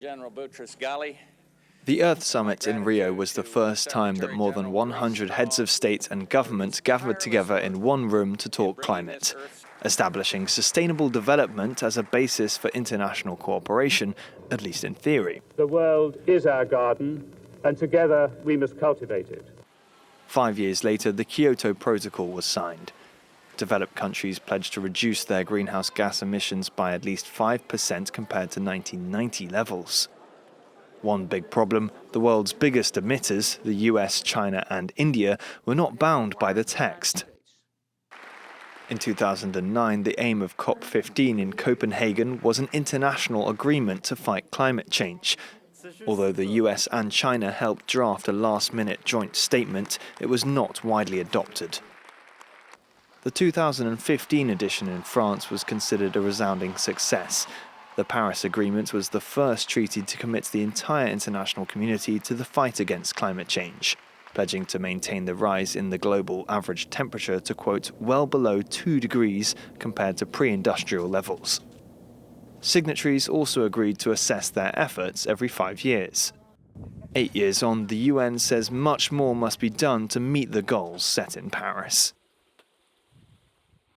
General Boutros Ghali. The Earth Summit in Rio was the first time that more than 100 heads of state and government gathered together in one room to talk climate, establishing sustainable development as a basis for international cooperation, at least in theory. The world is our garden, and together we must cultivate it. 5 years later, the Kyoto Protocol was signed. Developed countries pledged to reduce their greenhouse gas emissions by at least 5% compared to 1990 levels. One big problem, the world's biggest emitters, the US, China and India, were not bound by the text. In 2009, the aim of COP15 in Copenhagen was an international agreement to fight climate change. Although the US and China helped draft a last-minute joint statement, it was not widely adopted. The 2015 edition in France was considered a resounding success. The Paris Agreement was the first treaty to commit the entire international community to the fight against climate change, pledging to maintain the rise in the global average temperature to, quote, well below 2 degrees compared to pre-industrial levels. Signatories also agreed to assess their efforts every 5 years. 8 years on, the UN says much more must be done to meet the goals set in Paris.